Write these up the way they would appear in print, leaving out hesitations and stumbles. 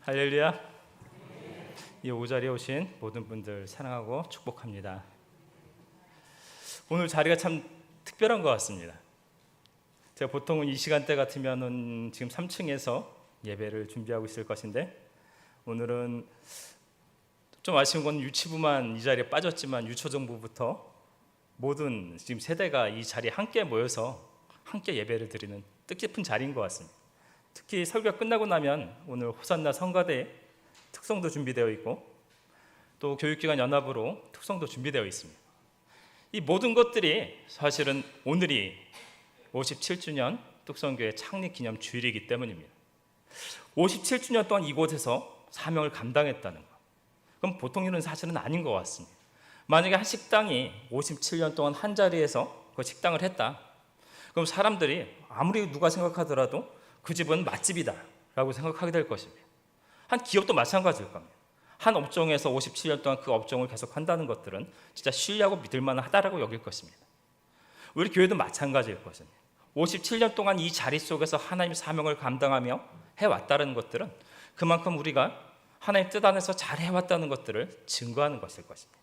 할렐루야. 이 오자리에 오신 모든 분들 사랑하고 축복합니다. 오늘 자리가 참 특별한 것 같습니다. 제가 보통은 이 시간대 같으면은 지금 3층에서 예배를 준비하고 있을 것인데, 오늘은 좀 아쉬운 건 유치부만 이 자리에 빠졌지만 유초정부부터 모든 지금 세대가 이 자리에 함께 모여서 함께 예배를 드리는 뜻깊은 자리인 것 같습니다. 특히 설교가 끝나고 나면 오늘 호산나 성가대 특송도 준비되어 있고, 또 교육기관 연합으로 특송도 준비되어 있습니다. 이 모든 것들이 사실은 오늘이 57주년 뚝성교회 창립 기념 주일이기 때문입니다. 57주년 동안 이곳에서 사명을 감당했다는 것, 그럼 보통 일은 사실은 아닌 것 같습니다. 만약에 한 식당이 57년 동안 한 자리에서 그 식당을 했다, 그럼 사람들이 아무리 누가 생각하더라도 그 집은 맛집이다 라고 생각하게 될 것입니다. 한 기업도 마찬가지일 겁니다. 한 업종에서 57년 동안 그 업종을 계속 한다는 것들은 진짜 신뢰하고 믿을만하다라고 여길 것입니다. 우리 교회도 마찬가지일 것입니다. 57년 동안 이 자리 속에서 하나님의 사명을 감당하며 해왔다는 것들은 그만큼 우리가 하나님 뜻 안에서 잘 해왔다는 것들을 증거하는 것일 것입니다.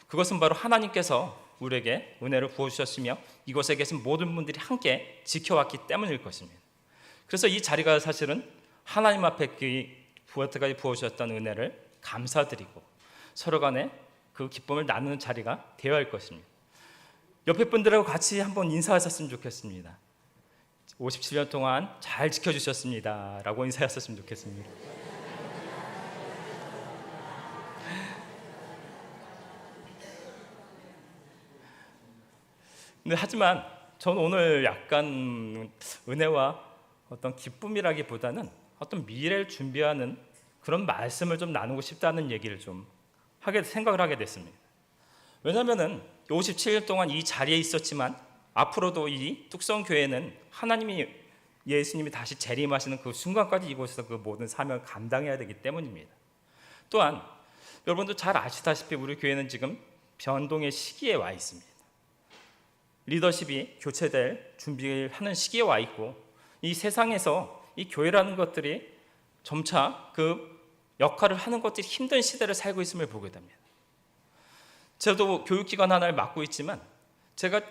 그것은 바로 하나님께서 우리에게 은혜를 부어주셨으며 이곳에 계신 모든 분들이 함께 지켜왔기 때문일 것입니다. 그래서 이 자리가 사실은 하나님 앞에 여태까지 부어주셨던 은혜를 감사드리고 서로 간에 그 기쁨을 나누는 자리가 되어야 할 것입니다. 옆에 분들하고 같이 한번 인사하셨으면 좋겠습니다. 57년 동안 잘 지켜주셨습니다 라고 인사하셨으면 좋겠습니다. 근데 하지만 저는 오늘 약간 은혜와 어떤 기쁨이라기보다는 어떤 미래를 준비하는 그런 말씀을 좀 나누고 싶다는 얘기를 좀 생각을 하게 됐습니다. 왜냐하면 57년 동안 이 자리에 있었지만 앞으로도 이 뚝성교회는 하나님이 예수님이 다시 재림하시는 그 순간까지 이곳에서 그 모든 사명을 감당해야 되기 때문입니다. 또한 여러분도 잘 아시다시피 우리 교회는 지금 변동의 시기에 와 있습니다. 리더십이 교체될 준비를 하는 시기에 와 있고, 이 세상에서 이 교회라는 것들이 점차 그 역할을 하는 것들이 힘든 시대를 살고 있음을 보게 됩니다. 저도 교육기관 하나를 맡고 있지만 제가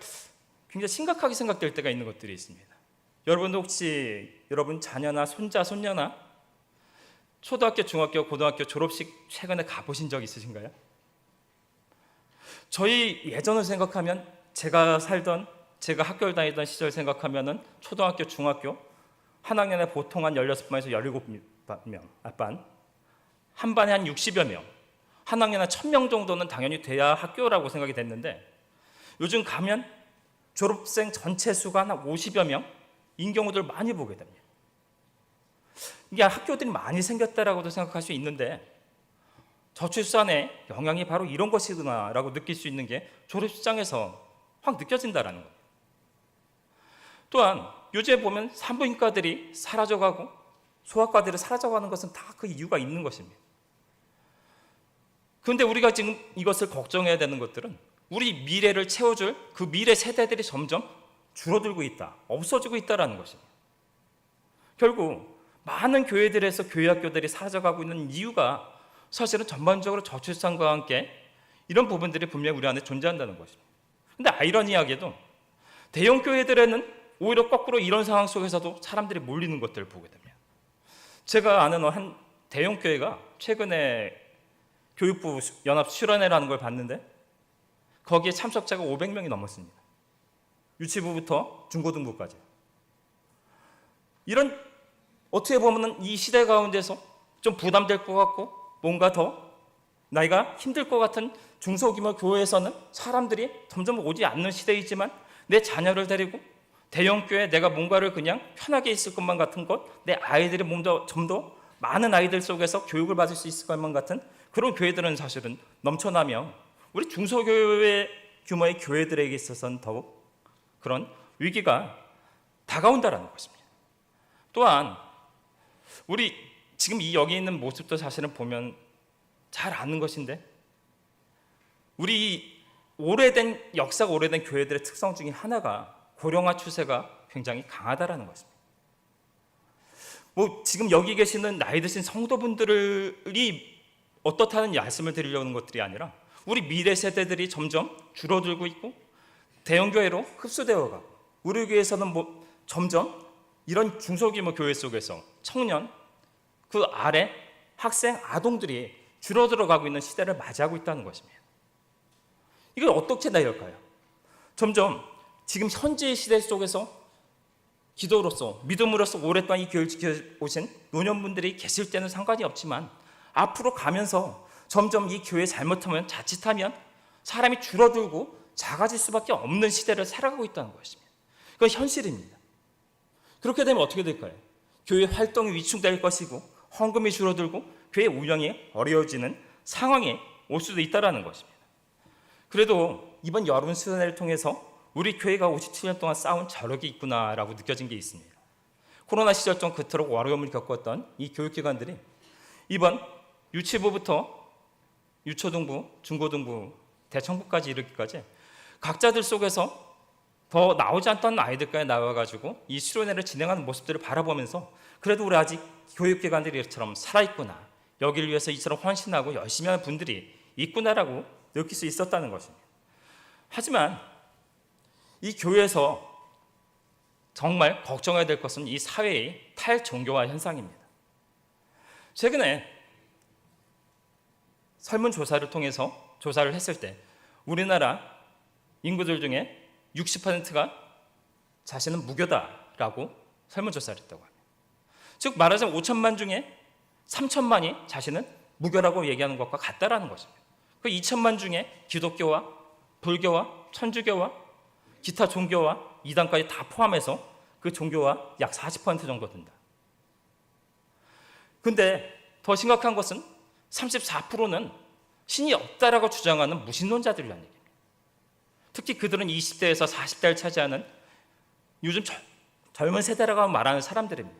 굉장히 심각하게 생각될 때가 있는 것들이 있습니다. 여러분도 혹시 여러분 자녀나 손자, 손녀나 초등학교, 중학교, 고등학교 졸업식 최근에 가보신 적 있으신가요? 저희 예전을 생각하면 제가 학교를 다니던 시절 생각하면은 초등학교, 중학교 한 학년에 보통 한 16반에서 17명, 앞반 한 반에 한 60여 명, 한 학년에 1000명 정도는 당연히 돼야 학교라고 생각이 됐는데, 요즘 가면 졸업생 전체 수가 한 50여 명인 경우들 많이 보게 됩니다. 이게 학교들이 많이 생겼다라고도 생각할 수 있는데, 저출산의 영향이 바로 이런 것이구나라고 느낄 수 있는 게 졸업식장에서 확 느껴진다라는 겁니다. 또한 요즘에 보면 산부인과들이 사라져가고 소아과들이 사라져가는 것은 다 그 이유가 있는 것입니다. 그런데 우리가 지금 이것을 걱정해야 되는 것들은 우리 미래를 채워줄 그 미래 세대들이 점점 줄어들고 있다, 없어지고 있다는 것입니다. 결국 많은 교회들에서 교회학교들이 사라져가고 있는 이유가 사실은 전반적으로 저출산과 함께 이런 부분들이 분명히 우리 안에 존재한다는 것입니다. 근데 아이러니하게도 대형 교회들에는 오히려 거꾸로 이런 상황 속에서도 사람들이 몰리는 것들을 보게 됩니다. 제가 아는 한 대형 교회가 최근에 교육부 연합 수련회라는 걸 봤는데 거기에 참석자가 500명이 넘었습니다. 유치부부터 중고등부까지. 이런 어떻게 보면 이 시대 가운데서 좀 부담될 것 같고 뭔가 더 나이가 힘들 것 같은 중소규모 교회에서는 사람들이 점점 오지 않는 시대이지만 내 자녀를 데리고 대형 교회 내가 뭔가를 그냥 편하게 있을 것만 같은 것, 내 아이들이 좀 더 많은 아이들 속에서 교육을 받을 수 있을 것만 같은 그런 교회들은 사실은 넘쳐나며 우리 중소교회 규모의 교회들에게 있어서는 더욱 그런 위기가 다가온다라는 것입니다. 또한 우리 지금 이 여기 있는 모습도 사실은 보면 잘 아는 것인데, 우리 역사가 오래된 교회들의 특성 중에 하나가 고령화 추세가 굉장히 강하다라는 것입니다. 뭐 지금 여기 계시는 나이 드신 성도분들이 어떻다는 말씀을 드리려는 것들이 아니라 우리 미래 세대들이 점점 줄어들고 있고 대형교회로 흡수되어 가고 우리 교회에서는 뭐 점점 이런 중소규모 교회 속에서 청년 그 아래 학생 아동들이 줄어들어 가고 있는 시대를 맞이하고 있다는 것입니다. 이걸 어떻게 나열까요? 점점 지금 현재의 시대 속에서 기도로서 믿음으로서 오랫동안 이 교회를 지켜오신 노년분들이 계실 때는 상관이 없지만 앞으로 가면서 점점 이 교회 잘못하면 자칫하면 사람이 줄어들고 작아질 수밖에 없는 시대를 살아가고 있다는 것입니다. 그건 현실입니다. 그렇게 되면 어떻게 될까요? 교회 활동이 위축될 것이고 헌금이 줄어들고 교회 운영이 어려워지는 상황이 올 수도 있다는 것입니다. 그래도 이번 여름 수련회를 통해서 우리 교회가 57년 동안 쌓은 저력이 있구나라고 느껴진 게 있습니다. 코로나 시절 좀 그토록 어려움을 겪었던 이 교육기관들이 이번 유치부부터 유초등부, 중고등부, 대청부까지 이르기까지 각자들 속에서 더 나오지 않던 아이들까지 나와가지고 이 수련회를 진행하는 모습들을 바라보면서 그래도 우리 아직 교육기관들이 이처럼 살아있구나, 여기를 위해서 이처럼 헌신하고 열심히 하는 분들이 있구나라고 느낄 수 있었다는 것입니다. 하지만 이 교회에서 정말 걱정해야 될 것은 이 사회의 탈종교화 현상입니다. 최근에 설문조사를 통해서 조사를 했을 때 우리나라 인구들 중에 60%가 자신은 무교다라고 설문조사를 했다고 합니다. 즉 말하자면 5천만 중에 3천만이 자신은 무교라고 얘기하는 것과 같다라는 것입니다. 그 2천만 중에 기독교와 불교와 천주교와 기타 종교와 이단까지 다 포함해서 그 종교와 약 40% 정도 된다. 근데 더 심각한 것은 34%는 신이 없다라고 주장하는 무신론자들이라는 얘기입니다. 특히 그들은 20대에서 40대를 차지하는 요즘 젊은 세대라고 말하는 사람들입니다.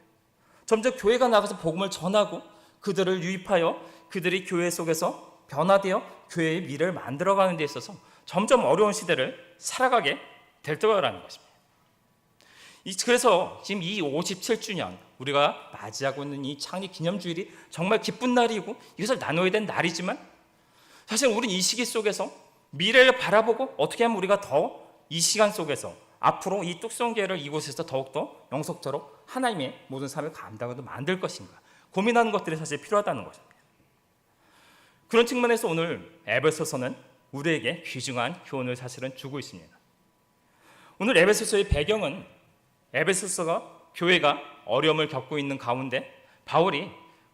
점점 교회가 나가서 복음을 전하고 그들을 유입하여 그들이 교회 속에서 변화되어 교회의 미래를 만들어가는 데 있어서 점점 어려운 시대를 살아가게 될 거라는 것입니다. 그래서 지금 이 57주년 우리가 맞이하고 있는 이 창립 기념주일이 정말 기쁜 날이고 이것을 나눠야 되는 날이지만 사실 우리는 이 시기 속에서 미래를 바라보고 어떻게 하면 우리가 더 이 시간 속에서 앞으로 이 뚝성교회를 이곳에서 더욱더 영속토록 하나님의 모든 삶을 감당하도록 만들 것인가 고민하는 것들이 사실 필요하다는 것입니다. 그런 측면에서 오늘 에베소서는 우리에게 귀중한 교훈을 사실은 주고 있습니다. 오늘 에베소서의 배경은 에베소서가 교회가 어려움을 겪고 있는 가운데 바울이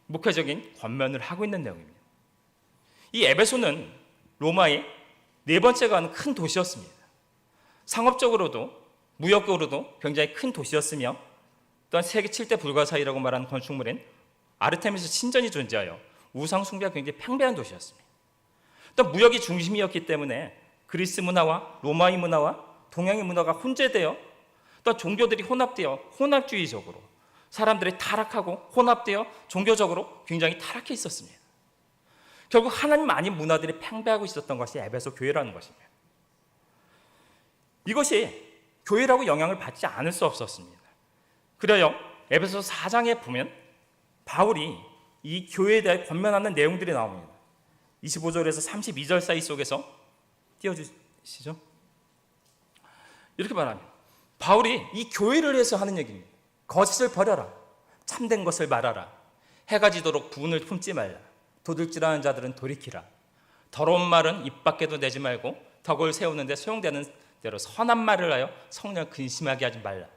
목회적인 권면을 하고 있는 내용입니다. 이 에베소는 로마의 네 번째 가는 큰 도시였습니다. 상업적으로도 무역적으로도 굉장히 큰 도시였으며 또한 세계 7대 불가사의라고 말하는 건축물인 아르테미스 신전이 존재하여 우상 숭배가 굉장히 팽배한 도시였습니다. 또 무역이 중심이었기 때문에 그리스 문화와 로마의 문화와 동양의 문화가 혼재되어 또 종교들이 혼합되어 혼합주의적으로 사람들이 타락하고 혼합되어 종교적으로 굉장히 타락해 있었습니다. 결국 하나님 아닌 문화들이 팽배하고 있었던 것이 에베소 교회라는 것입니다. 이것이 교회라고 영향을 받지 않을 수 없었습니다. 그래요 에베소 4장에 보면 바울이 이 교회에 대해 권면하는 내용들이 나옵니다. 25절에서 32절 사이 속에서 띄워주시죠. 이렇게 말합니다. 바울이 이 교회를 위해서 하는 얘기입니다. 거짓을 버려라. 참된 것을 말하라. 해가 지도록 부은을 품지 말라. 도둑질하는 자들은 돌이키라. 더러운 말은 입 밖에도 내지 말고 덕을 세우는 데 소용되는 대로 선한 말을 하여 성령을 근심하게 하지 말라.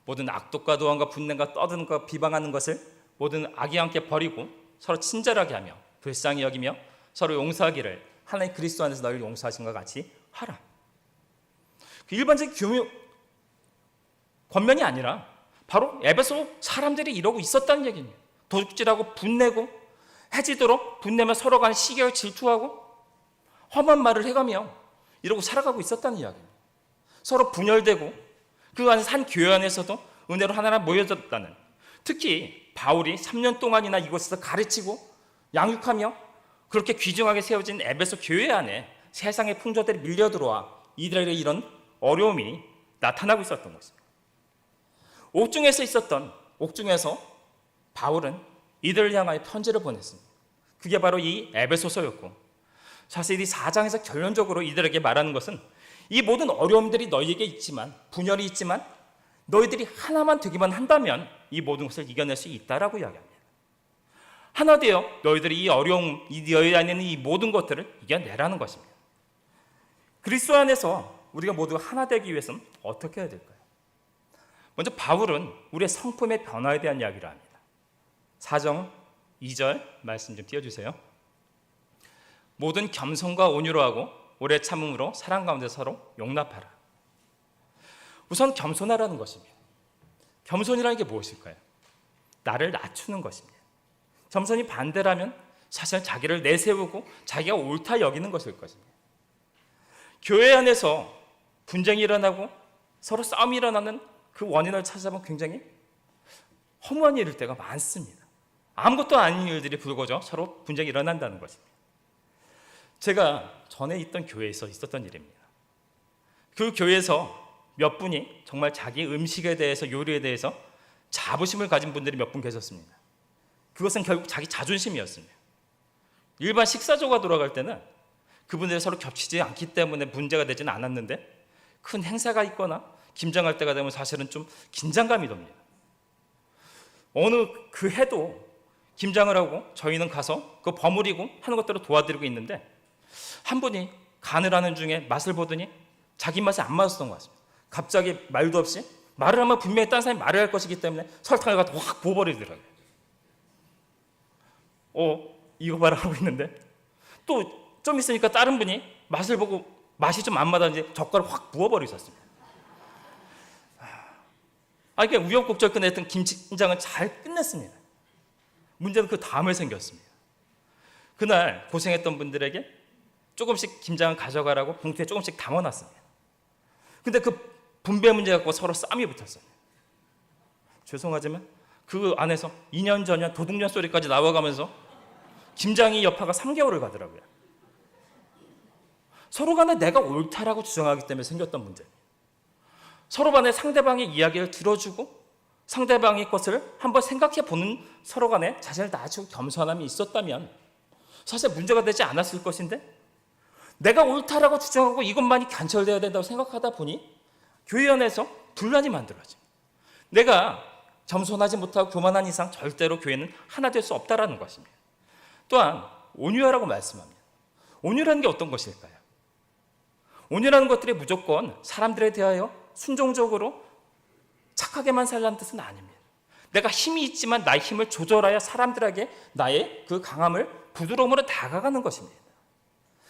모든 악독과 도망과 분냄과 떠드는 것 비방하는 것을 모든 악이 함께 버리고 서로 친절하게 하며 불쌍히 여기며 서로 용서하기를 하나님 그리스도 안에서 너희를 용서하신 것 같이 하라. 그 일반적인 권면이 아니라 바로 에베소 사람들이 이러고 있었다는 얘기입니다. 도둑질하고 분내고 해지도록 분내며 서로 간에 시기하고 질투하고 험한 말을 해가며 이러고 살아가고 있었다는 이야기입니다. 서로 분열되고 그 안에서 한 교회 안에서도 은혜로 하나가 모여졌다는, 특히 바울이 3년 동안이나 이곳에서 가르치고 양육하며 그렇게 귀중하게 세워진 에베소 교회 안에 세상의 풍조들이 밀려들어와 이들에게 이런 어려움이 나타나고 있었던 것입니다. 옥중에서 바울은 이들을 향하여 편지를 보냈습니다. 그게 바로 이 에베소서였고, 사실 이 4장에서 결론적으로 이들에게 말하는 것은 이 모든 어려움들이 너희에게 있지만, 분열이 있지만 너희들이 하나만 되기만 한다면 이 모든 것을 이겨낼 수 있다라고 이야기합니다. 하나 되어 너희들이 이 어려움, 너희 안에 있는 이 모든 것들을 이겨내라는 것입니다. 그리스도 안에서 우리가 모두 하나 되기 위해서는 어떻게 해야 될까요? 먼저 바울은 우리의 성품의 변화에 대한 이야기를 합니다. 4장 2절 말씀 좀 띄워주세요. 모든 겸손과 온유로 하고 오래 참음으로 사랑 가운데 서로 용납하라. 우선 겸손하라는 것입니다. 겸손이라는 게 무엇일까요? 나를 낮추는 것입니다. 겸손이 반대라면 사실 자기를 내세우고 자기가 옳다 여기는 것일 것입니다. 교회 안에서 분쟁이 일어나고 서로 싸움이 일어나는 그 원인을 찾아보면 굉장히 허무한 일일 때가 많습니다. 아무것도 아닌 일들이 불거져 서로 분쟁이 일어난다는 것입니다. 제가 전에 있던 교회에서 있었던 일입니다. 그 교회에서 몇 분이 정말 자기 음식에 대해서, 요리에 대해서 자부심을 가진 분들이 몇 분 계셨습니다. 그것은 결국 자기 자존심이었습니다. 일반 식사조가 돌아갈 때는 그분들이 서로 겹치지 않기 때문에 문제가 되지는 않았는데, 큰 행사가 있거나 김장할 때가 되면 사실은 좀 긴장감이 돕니다. 어느 그 해도 김장을 하고 저희는 가서 그 버무리고 하는 것들을 도와드리고 있는데, 한 분이 간을 하는 중에 맛을 보더니 자기 맛에 안 맞았던 것 같습니다. 갑자기 말도 없이, 말을 하면 분명히 다른 사람이 말을 할 것이기 때문에 설탕을 갖다 확 부어버리더라고요. 이거 봐라 하고 있는데 또 좀 있으니까 다른 분이 맛을 보고 맛이 좀 안 맞았는지 젓갈을 확 부어버리셨습니다. 그러니까 우여곡절 끝냈던 김장은 잘 끝냈습니다. 문제는 그 다음에 생겼습니다. 그날 고생했던 분들에게 조금씩 김장을 가져가라고 봉투에 조금씩 담아놨습니다. 근데 그 분배 문제 갖고 서로 싸움이 붙었어요. 죄송하지만 그 안에서 2년 전이야 도둑년 소리까지 나와가면서 김장이 여파가 3개월을 가더라고요. 서로 간에 내가 옳다라고 주장하기 때문에 생겼던 문제입니다. 서로 간에 상대방의 이야기를 들어주고 상대방의 것을 한번 생각해 보는 서로 간에 자신을 낮추고 겸손함이 있었다면 사실 문제가 되지 않았을 것인데, 내가 옳다라고 주장하고 이것만이 관철되어야 된다고 생각하다 보니 교회 안에서 분란이 만들어집니다. 내가 겸손하지 못하고 교만한 이상 절대로 교회는 하나 될 수 없다라는 것입니다. 또한 온유하라고 말씀합니다. 온유라는 게 어떤 것일까요? 온유라는 것들이 무조건 사람들에 대하여 순종적으로 착하게만 살라는 뜻은 아닙니다. 내가 힘이 있지만 나의 힘을 조절하여 사람들에게 나의 그 강함을 부드러움으로 다가가는 것입니다.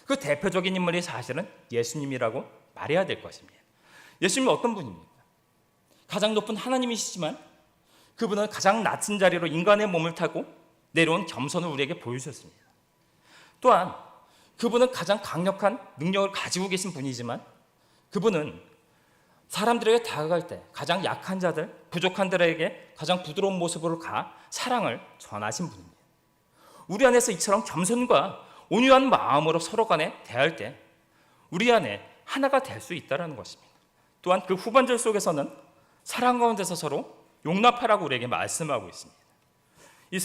그 대표적인 인물이 사실은 예수님이라고 말해야 될 것입니다. 예수님은 어떤 분입니까? 가장 높은 하나님이시지만 그분은 가장 낮은 자리로 인간의 몸을 타고 내려온 겸손을 우리에게 보여주셨습니다. 또한 그분은 가장 강력한 능력을 가지고 계신 분이지만 그분은 사람들에게 다가갈 때 가장 약한 자들, 부족한 자들에게 가장 부드러운 모습으로 사랑을 전하신 분입니다. 우리 안에서 이처럼 겸손과 온유한 마음으로 서로 간에 대할 때 우리 안에 하나가 될 수 있다는 것입니다. 또한 그 후반절 속에서는 사랑 가운데서 서로 용납하라고 우리에게 말씀하고 있습니다. 이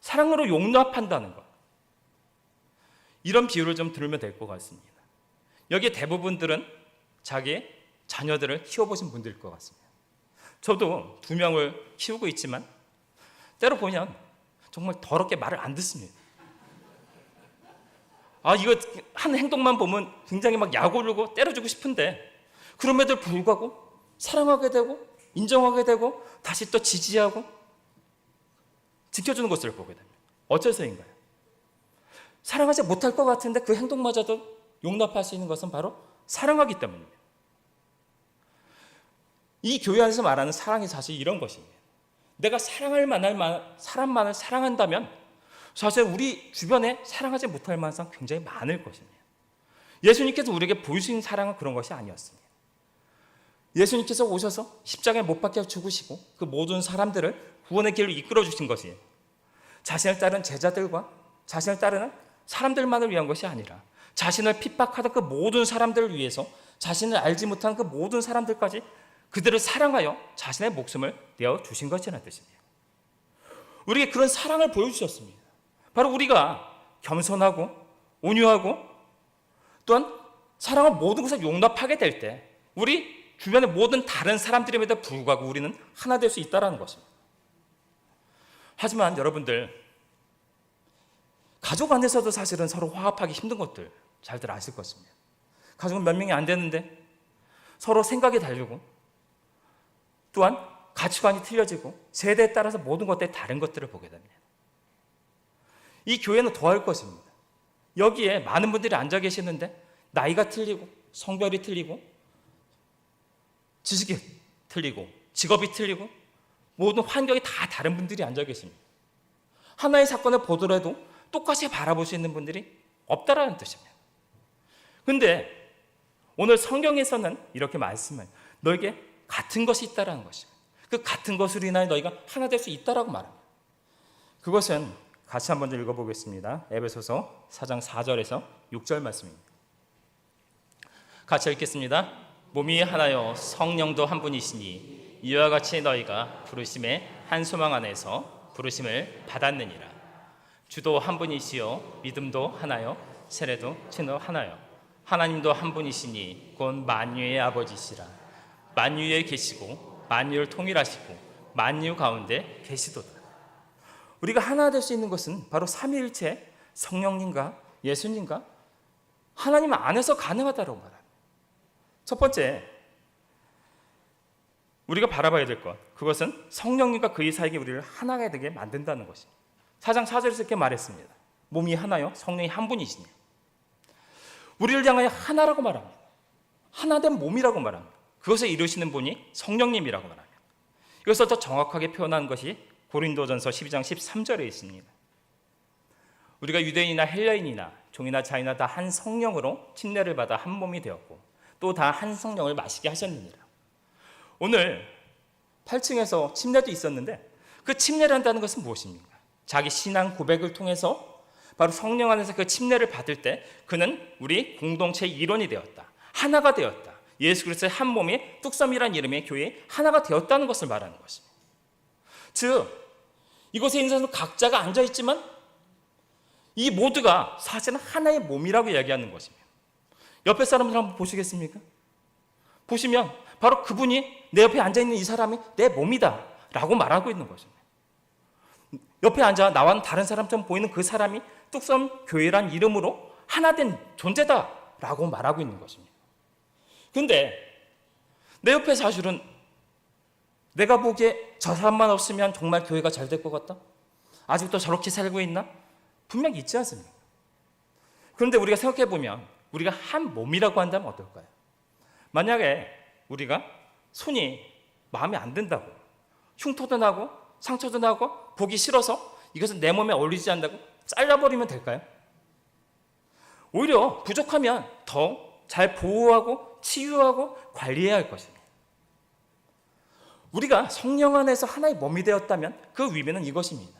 사랑으로 용납한다는 것, 이런 비유를 좀 들으면 될 것 같습니다. 여기에 대부분들은 자기 자녀들을 키워보신 분들일 것 같습니다. 저도 2명을 키우고 있지만 때로 보면 정말 더럽게 말을 안 듣습니다. 이거 한 행동만 보면 굉장히 막 약오르고 때려주고 싶은데 그럼에도 불구하고 사랑하게 되고 인정하게 되고 다시 또 지지하고 지켜주는 것을 보게 됩니다. 어째서인가요? 사랑하지 못할 것 같은데 그 행동마저도 용납할 수 있는 것은 바로 사랑하기 때문입니다. 이 교회 안에서 말하는 사랑이 사실 이런 것입니다. 내가 사랑할 만한 사람만을 사랑한다면 사실 우리 주변에 사랑하지 못할 만한 굉장히 많을 것입니다. 예수님께서 우리에게 보여주신 사랑은 그런 것이 아니었습니다. 예수님께서 오셔서 십자가에 못 박혀 죽으시고 그 모든 사람들을 구원의 길로 이끌어 주신 것이에요. 자신을 따른 제자들과 자신을 따르는 사람들만을 위한 것이 아니라 자신을 핍박하던 그 모든 사람들을 위해서 자신을 알지 못한 그 모든 사람들까지 그들을 사랑하여 자신의 목숨을 내어 주신 것이라는 뜻입니다. 우리에게 그런 사랑을 보여주셨습니다. 바로 우리가 겸손하고 온유하고 또한 사랑을 모든 것을 용납하게 될 때 우리 주변의 모든 다른 사람들임에도 불구하고 우리는 하나 될 수 있다는 것입니다. 하지만 여러분들, 가족 안에서도 사실은 서로 화합하기 힘든 것들 잘들 아실 것입니다. 가족은 몇 명이 안 되는데 서로 생각이 다르고 또한 가치관이 틀려지고 세대에 따라서 모든 것들이 다른 것들을 보게 됩니다. 이 교회는 더할 것입니다. 여기에 많은 분들이 앉아 계시는데 나이가 틀리고 성별이 틀리고 지식이 틀리고 직업이 틀리고 모든 환경이 다 다른 분들이 앉아 계십니다. 하나의 사건을 보더라도 똑같이 바라볼 수 있는 분들이 없다라는 뜻입니다. 그런데 오늘 성경에서는 이렇게 말씀을 너에게 같은 것이 있다라는 것입니다. 그 같은 것으로 인하여 너희가 하나 될 수 있다라고 말합니다. 그것은 같이 한번 읽어보겠습니다. 에베소서 4장 4절에서 6절 말씀입니다. 같이 읽겠습니다. 몸이 하나요 성령도 한 분이시니 이와 같이 너희가 부르심의 한 소망 안에서 부르심을 받았느니라. 주도 한 분이시요 믿음도 하나요 세례도 진도 하나요 하나님도 한 분이시니 곧 만유의 아버지시라. 만유에 계시고 만유를 통일하시고 만유 가운데 계시도다. 우리가 하나 될 수 있는 것은 바로 삼위일체 성령님과 예수님과 하나님 안에서 가능하다고 말합니다. 첫 번째, 우리가 바라봐야 될 것, 그것은 성령님과 그의 사이에 우리를 하나가 되게 만든다는 것입니다. 4장 4절에서 이렇게 말했습니다. 몸이 하나요 성령이 한 분이시니 우리를 향하여 하나라고 말합니다. 하나된 몸이라고 말합니다. 그것을 이루시는 분이 성령님이라고 말합니다. 이것을 더 정확하게 표현한 것이 고린도전서 12장 13절에 있습니다. 우리가 유대인이나 헬라인이나 종이나 자이나 다 한 성령으로 침례를 받아 한 몸이 되었고 또 다 한 성령을 마시게 하셨느니라. 오늘 8층에서 침례도 있었는데 그 침례를 한다는 것은 무엇입니까? 자기 신앙 고백을 통해서 바로 성령 안에서 그 침례를 받을 때 그는 우리 공동체의 일원이 되었다. 하나가 되었다. 예수 그리스도의 한 몸이 뚝섬이라는 이름의 교회에 하나가 되었다는 것을 말하는 것입니다. 즉 이곳에 있는 사람은 각자가 앉아있지만 이 모두가 사실은 하나의 몸이라고 이야기하는 것입니다. 옆에 사람들 한번 보시겠습니까? 보시면 바로 그분이 내 옆에 앉아있는 이 사람이 내 몸이다 라고 말하고 있는 것입니다. 옆에 앉아 나와는 다른 사람처럼 보이는 그 사람이 뚝섬 교회란 이름으로 하나된 존재다 라고 말하고 있는 것입니다. 그런데 내 옆에 사실은 내가 보기에 저 사람만 없으면 정말 교회가 잘 될 것 같다? 아직도 저렇게 살고 있나? 분명히 있지 않습니까? 그런데 우리가 생각해 보면 우리가 한 몸이라고 한다면 어떨까요? 만약에 우리가 손이 마음에 안 든다고 흉터도 나고 상처도 나고 보기 싫어서 이것은 내 몸에 어울리지 않는다고 잘라버리면 될까요? 오히려 부족하면 더 잘 보호하고 치유하고 관리해야 할 것입니다. 우리가 성령 안에서 하나의 몸이 되었다면 그 의미는 이것입니다.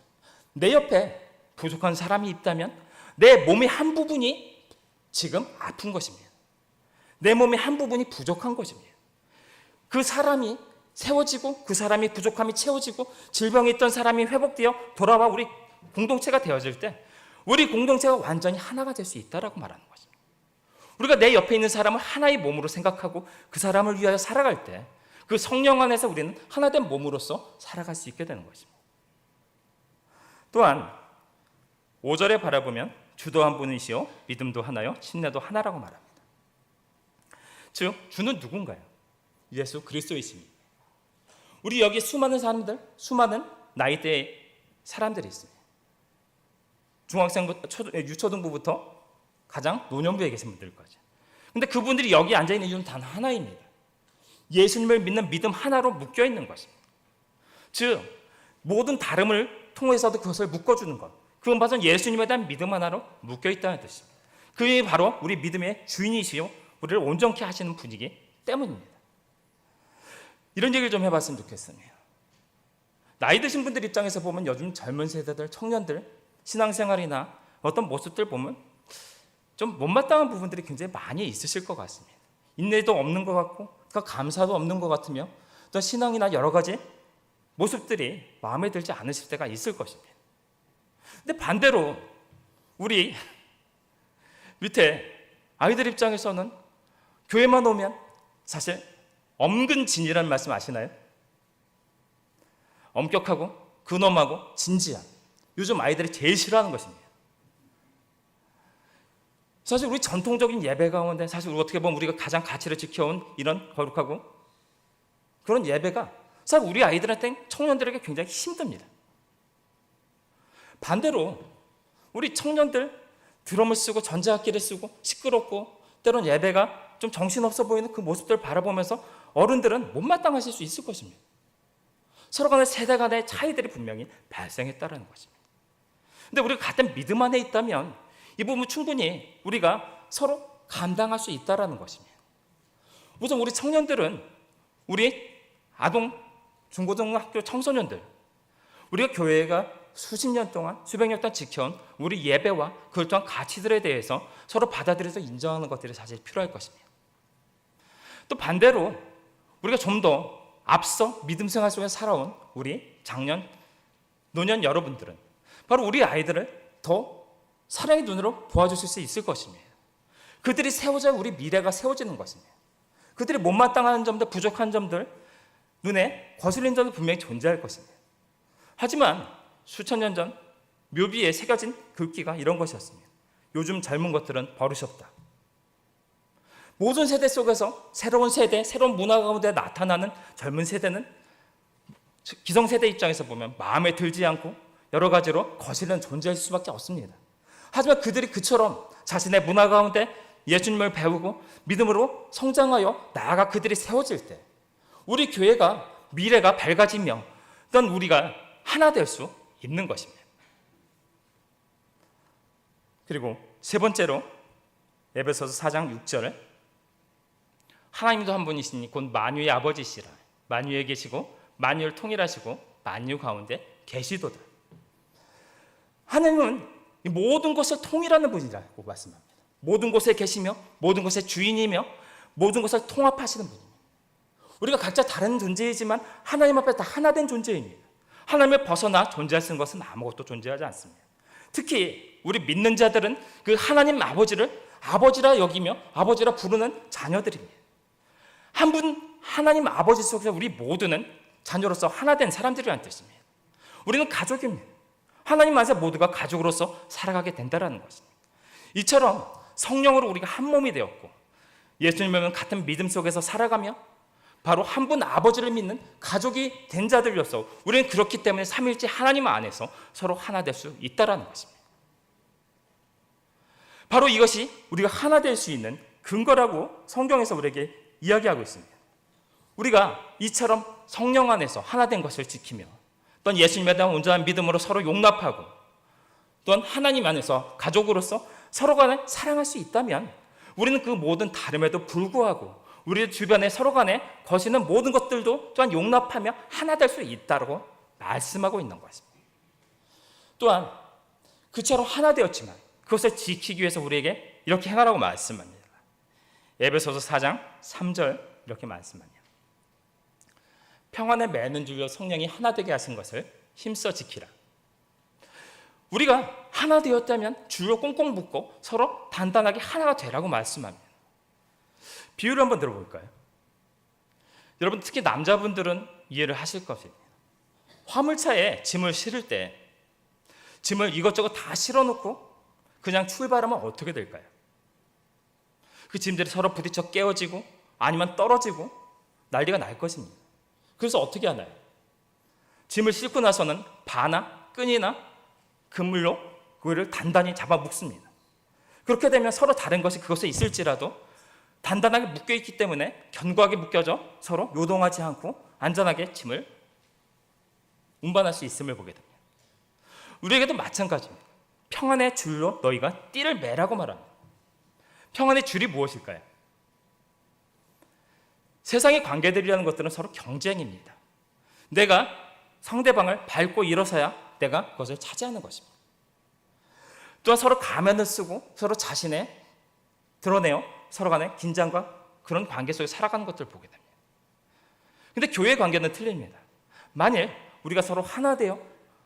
내 옆에 부족한 사람이 있다면 내 몸의 한 부분이 지금 아픈 것입니다. 내 몸의 한 부분이 부족한 것입니다. 그 사람이 세워지고 그 사람이 부족함이 채워지고 질병이 있던 사람이 회복되어 돌아와 우리 공동체가 되어질 때 우리 공동체가 완전히 하나가 될 수 있다라고 말하는 것입니다. 우리가 내 옆에 있는 사람을 하나의 몸으로 생각하고 그 사람을 위하여 살아갈 때 그 성령 안에서 우리는 하나된 몸으로서 살아갈 수 있게 되는 것입니다. 또한 5절에 바라보면 주도 한 분이시요 믿음도 하나요 침례도 하나라고 말합니다. 즉 주는 누군가요? 예수 그리스도이십니다. 우리 여기 수많은 사람들, 수많은 나이대의 사람들이 있습니다. 중학생부터 유초등부부터 가장 노년부에 계신 분들까지. 근데 그분들이 여기 앉아있는 이유는 단 하나입니다. 예수님을 믿는 믿음 하나로 묶여있는 것입니다. 즉 모든 다름을 통해서도 그것을 묶어주는 것, 그건 바로 예수님에 대한 믿음 하나로 묶여있다는 뜻입니다. 그게 바로 우리 믿음의 주인이시요 우리를 온전케 하시는 분이기 때문입니다. 이런 얘기를 좀 해봤으면 좋겠습니다. 나이 드신 분들 입장에서 보면 요즘 젊은 세대들, 청년들 신앙생활이나 어떤 모습들 보면 좀 못마땅한 부분들이 굉장히 많이 있으실 것 같습니다. 인내도 없는 것 같고 감사도 없는 것 같으며 또 신앙이나 여러 가지 모습들이 마음에 들지 않으실 때가 있을 것입니다. 근데 반대로 우리 밑에 아이들 입장에서는 교회만 오면 사실 엄근진이라는 말씀 아시나요? 엄격하고 근엄하고 진지한, 요즘 아이들이 제일 싫어하는 것입니다. 사실 우리 전통적인 예배 가운데 사실 어떻게 보면 우리가 가장 가치를 지켜온 이런 거룩하고 그런 예배가 사실 우리 아이들한테, 청년들에게 굉장히 힘듭니다. 반대로 우리 청년들 드럼을 쓰고 전자악기를 쓰고 시끄럽고 때론 예배가 좀 정신없어 보이는 그 모습들을 바라보면서 어른들은 못마땅하실 수 있을 것입니다. 서로 간의 세대 간의 차이들이 분명히 발생했다는 것입니다. 근데 우리가 같은 믿음 안에 있다면 이 부분 충분히 우리가 서로 감당할 수 있다는 것입니다. 우선 우리 청년들은, 우리 아동, 중고등학교 청소년들, 우리가 교회가 수십 년 동안, 수백 년 동안 지켜온 우리 예배와 그걸 통한 가치들에 대해서 서로 받아들여서 인정하는 것들이 사실 필요할 것입니다. 또 반대로 우리가 좀 더 앞서 믿음 생활 속에 살아온 우리 장년, 노년 여러분들은 바로 우리 아이들을 더 사랑의 눈으로 보아주실 수 있을 것입니다. 그들이 세워져야 우리 미래가 세워지는 것입니다. 그들이 못마땅한 점들, 부족한 점들, 눈에 거슬린 점도 분명히 존재할 것입니다. 하지만 수천 년 전 묘비에 새겨진 글귀가 이런 것이었습니다. 요즘 젊은 것들은 버릇이 없다. 모든 세대 속에서 새로운 세대, 새로운 문화 가운데 나타나는 젊은 세대는 기성세대 입장에서 보면 마음에 들지 않고 여러 가지로 거슬리는 존재일 수밖에 없습니다. 하지만 그들이 그처럼 자신의 문화 가운데 예수님을 배우고 믿음으로 성장하여 나아가 그들이 세워질 때 우리 교회가 미래가 밝아지며 또한 우리가 하나 될 수 있는 것입니다. 그리고 세 번째로 에베소서 4장 6절, 하나님도 한 분이시니 곧 만유의 아버지시라. 만유에 계시고 만유를 통일하시고 만유 가운데 계시도다. 하나님은 모든 것을 통일하는 분이라고 말씀합니다. 모든 곳에 계시며 모든 것의 주인이며 모든 것을 통합하시는 분입니다. 우리가 각자 다른 존재이지만 하나님 앞에 다 하나 된 존재입니다. 하나님을 벗어나 존재할 수 있는 것은 아무것도 존재하지 않습니다. 특히 우리 믿는 자들은 그 하나님 아버지를 아버지라 여기며 아버지라 부르는 자녀들입니다. 한 분 하나님 아버지 속에서 우리 모두는 자녀로서 하나 된 사람들이라는 뜻입니다. 우리는 가족입니다. 하나님 안에서 모두가 가족으로서 살아가게 된다는 것입니다. 이처럼 성령으로 우리가 한 몸이 되었고 예수님을 같은 믿음 속에서 살아가며 바로 한 분 아버지를 믿는 가족이 된 자들로서 우리는 그렇기 때문에 삼위일체 하나님 안에서 서로 하나 될 수 있다는 것입니다. 바로 이것이 우리가 하나 될 수 있는 근거라고 성경에서 우리에게 이야기하고 있습니다. 우리가 이처럼 성령 안에서 하나 된 것을 지키며 또한 예수님에 대한 온전한 믿음으로 서로 용납하고 또한 하나님 안에서 가족으로서 서로 간에 사랑할 수 있다면 우리는 그 모든 다름에도 불구하고 우리 주변에 서로 간에 거시는 모든 것들도 또한 용납하며 하나 될 수 있다고 말씀하고 있는 것입니다. 또한 그처럼 하나 되었지만 그것을 지키기 위해서 우리에게 이렇게 행하라고 말씀합니다. 에베소서 4장 3절 이렇게 말씀합니다. 평안에 매는 줄로 성령이 하나 되게 하신 것을 힘써 지키라. 우리가 하나 되었다면 줄로 꽁꽁 묶고 서로 단단하게 하나가 되라고 말씀합니다. 비유를 한번 들어볼까요? 여러분 특히 남자분들은 이해를 하실 것입니다. 화물차에 짐을 실을 때 짐을 이것저것 다 실어놓고 그냥 출발하면 어떻게 될까요? 그 짐들이 서로 부딪혀 깨어지고 아니면 떨어지고 난리가 날 것입니다. 그래서 어떻게 하나요? 짐을 싣고 나서는 바나 끈이나 그물로 그거를 단단히 잡아 묶습니다. 그렇게 되면 서로 다른 것이 그것에 있을지라도 단단하게 묶여있기 때문에 견고하게 묶여져 서로 요동하지 않고 안전하게 짐을 운반할 수 있음을 보게 됩니다. 우리에게도 마찬가지입니다. 평안의 줄로 너희가 띠를 매라고 말합니다. 평안의 줄이 무엇일까요? 세상의 관계들이라는 것들은 서로 경쟁입니다. 내가 상대방을 밟고 일어서야 내가 그것을 차지하는 것입니다. 또한 서로 가면을 쓰고 서로 자신의 드러내어 서로 간의 긴장과 그런 관계 속에 살아가는 것들을 보게 됩니다. 그런데 교회 관계는 틀립니다. 만일 우리가 서로 하나 되어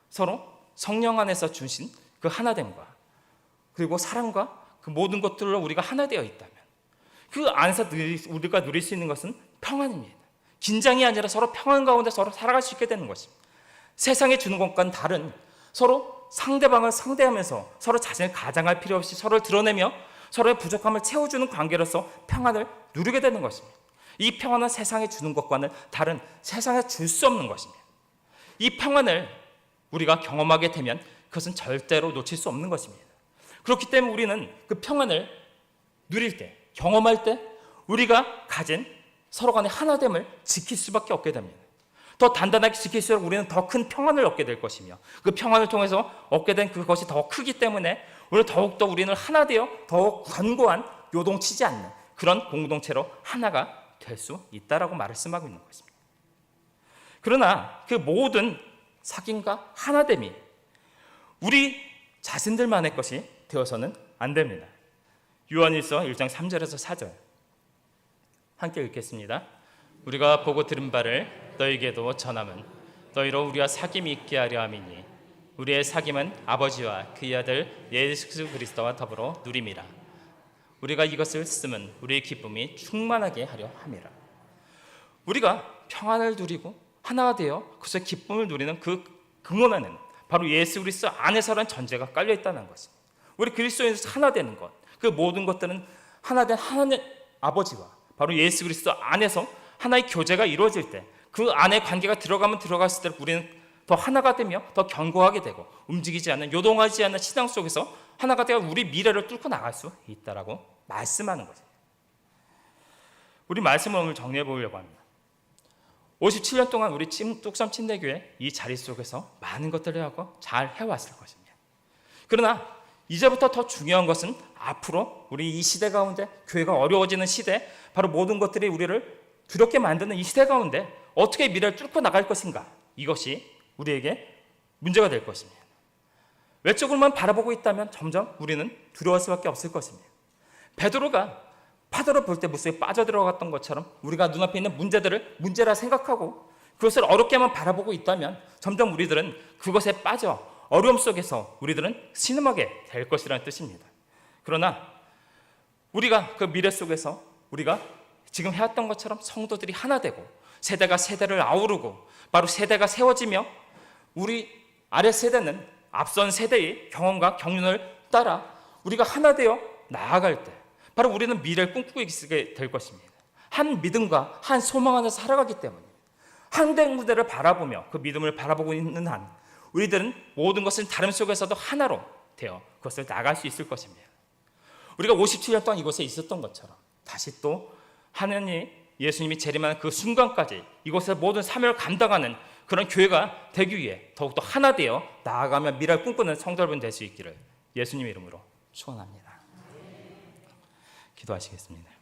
서로 성령 안에서 주신 그 하나됨과 그리고 사랑과 그 모든 것들로 우리가 하나 되어 있다면 그 안에서 우리가 누릴 수 있는 것은 평안입니다. 긴장이 아니라 서로 평안 가운데 서로 살아갈 수 있게 되는 것입니다. 세상에 주는 것과는 다른 서로 상대방을 상대하면서 서로 자신을 가장할 필요 없이 서로를 드러내며 서로의 부족함을 채워주는 관계로서 평안을 누리게 되는 것입니다. 이 평안은 세상에 주는 것과는 다른 세상에 줄 수 없는 것입니다. 이 평안을 우리가 경험하게 되면 그것은 절대로 놓칠 수 없는 것입니다. 그렇기 때문에 우리는 그 평안을 누릴 때, 경험할 때 우리가 가진 서로 간의 하나됨을 지킬 수밖에 없게 됩니다. 더 단단하게 지킬수록 우리는 더 큰 평안을 얻게 될 것이며 그 평안을 통해서 얻게 된 그것이 더 크기 때문에 더욱더 우리는 하나 되어 더욱 견고한 요동치지 않는 그런 공동체로 하나가 될 수 있다라고 말씀하고 있는 것입니다. 그러나 그 모든 사귐과 하나됨이 우리 자신들만의 것이 되어서는 안 됩니다. 요한일서 1장 3절에서 4절 함께 읽겠습니다. 우리가 보고 들은 바를 너희에게도 전함은 너희로 우리와 사귐이 있게 하려 함이니 우리의 사귐은 아버지와 그의 아들 예수 그리스도와 더불어 누림이라. 우리가 이것을 쓰면 우리의 기쁨이 충만하게 하려 함이라. 우리가 평안을 누리고 하나가 되어 그것의 기쁨을 누리는 그 근원에는 바로 예수 그리스도 안에서라는 전제가 깔려 있다는 것입니다. 우리 그리스도인에서 하나 되는 것, 그 모든 것들은 하나 된 하나님 아버지와 바로 예수 그리스도 안에서 하나의 교제가 이루어질 때 그 안에 관계가 들어가면 들어갔을 때 우리는 더 하나가 되며 더 견고하게 되고 움직이지 않는 요동하지 않는 신앙 속에서 하나가 되어 우리 미래를 뚫고 나갈 수 있다라고 말씀하는 거죠. 우리 말씀을 오늘 정리해 보려고 합니다. 57년 동안 우리 뚝섬 침례교회 이 자리 속에서 많은 것들을 하고 잘 해왔을 것입니다. 그러나 이제부터 더 중요한 것은 앞으로 우리 이 시대 가운데 교회가 어려워지는 시대, 바로 모든 것들이 우리를 두렵게 만드는 이 시대 가운데 어떻게 미래를 뚫고 나갈 것인가, 이것이 우리에게 문제가 될 것입니다. 외적으로만 바라보고 있다면 점점 우리는 두려울 수밖에 없을 것입니다. 베드로가 파도를 볼 때 물속에 빠져들어갔던 것처럼 우리가 눈앞에 있는 문제들을 문제라 생각하고 그것을 어렵게만 바라보고 있다면 점점 우리들은 그것에 빠져 어려움 속에서 우리들은 신음하게 될 것이라는 뜻입니다. 그러나 우리가 그 미래 속에서 우리가 지금 해왔던 것처럼 성도들이 하나 되고 세대가 세대를 아우르고 바로 세대가 세워지며 우리 아래 세대는 앞선 세대의 경험과 경륜을 따라 우리가 하나 되어 나아갈 때 바로 우리는 미래를 꿈꾸고 있게 될 것입니다. 한 믿음과 한 소망 안에서 살아가기 때문에 한대 무대를 바라보며 그 믿음을 바라보고 있는 한 우리들은 모든 것을 다름 속에서도 하나로 되어 그것을 나갈 수 있을 것입니다. 우리가 57년 동안 이곳에 있었던 것처럼 다시 또 하느님 예수님이 재림하는 그 순간까지 이곳에서 모든 사명을 감당하는 그런 교회가 되기 위해 더욱더 하나 되어 나아가며 미래를 꿈꾸는 성도 여러분 될 수 있기를 예수님 이름으로 축원합니다. 기도하시겠습니다.